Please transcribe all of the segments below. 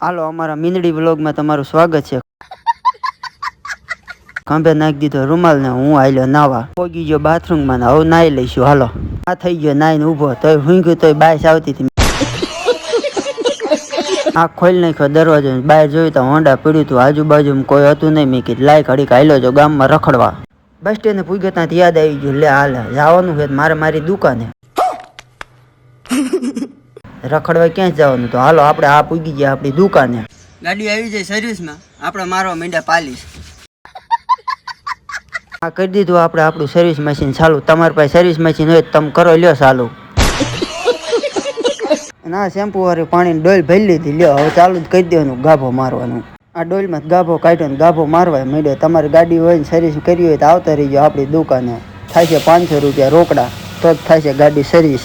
હાલો અમારા મીંદડી વ્લોગમાં તમારું સ્વાગત છે. ખંભે નાખી દીધો રૂમાલ ને હું આલ્યો નાવા. પોગી ગયો બાથરૂમમાં ને હવે નાઈ લઈશું. હાલો આ થઈ ગયો નાઈને ઊભો તોય હુંગ્યું તોય બાઈસ આવતી હતી. આ ખોલી નાખ્યો દરવાજો. બહાર જોયું તો હોન્ડા પીડ્યું હતું. આજુબાજુ કોઈ હતું નહીં. મેં કીધું લાય ઘડીક હાલ્યો જો ગામમાં રખડવા. બસ સ્ટેન્ડ પૂગ્યો ત્યાં યાદ આવી ગયું લે હાલ જવાનું છે મારે મારી દુકાને. રખડવા ક્યાં જવાનું તો હાલો આપણે આ પૂગી ગયા આપણી દુકાને. ગાડી આવી જાય સર્વિસમાં આપણે મારવા માંડ્યા પાલીશ. આ કરી દીધું આપણે આપણું સર્વિસ મશીન ચાલુ. તમારી પાસે સર્વિસ મશીન હોય તમે કરો લ્યો ચાલુ. ના શેમ્પુ વાળી પાણીની ડોલ ભરી લીધી લ્યો હવે ચાલુ જ કરી દેવાનું ગાભો મારવાનું. આ ડોલમાં ગાભો કાઢ્યો ને ગાભો મારવા માંડ્યો. તમારી ગાડી હોય ને સર્વિસ કરી હોય તો આવતા રહી ગયો આપણી દુકાને. થાય છે 500 રૂપિયા રોકડા તો જ થાય છે ગાડી સર્વિસ.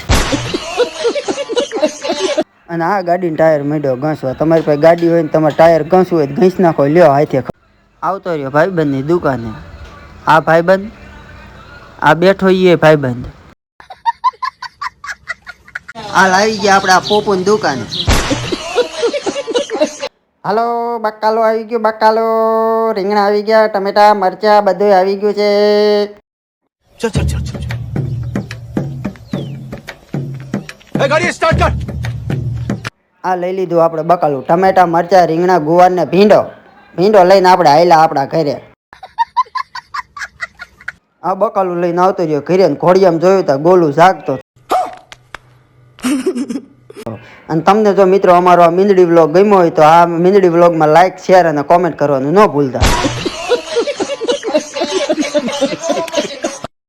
અને આ ગાડીને ટાયર માંડ્યો ઘસવા. તમારી પાસે ગાડી હોય ને તમારે ટાયર ઘસવું હોય તો ઘસી નાખો લ્યો હાથે. આવતો રહ્યો ભાઈબંધની દુકાને. આ ભાઈબંધ આ બેઠો એ ભાઈબંધ. હાલ આવી ગયા આપણે આ પોપુની દુકાને. હાલો બકાલો આવી ગયો બકાલો. રીંગણા આવી ગયા, ટમેટા મરચા બધું આવી ગયું છે. ગાડી સ્ટાર્ટ કર. આ લઈ લીધું આપણે બકાલું. ટમેટા મરચા રીંગણા ગુવાર ને ભીંડો લઈને આપણે આયલા આપણા ઘરે. આ બકાલું લઈને આવતો રહ્યો ઘરે ને ઘોડિયામાં જોયું તા ગોલું જાગતો. અને તમને જો મિત્રો અમારો આ મીંદડી વ્લોગ ગમ્યો હોય તો આ મીંદડી વ્લોગમાં લાઈક શેર અને કોમેન્ટ કરવાનું ન ભૂલતા.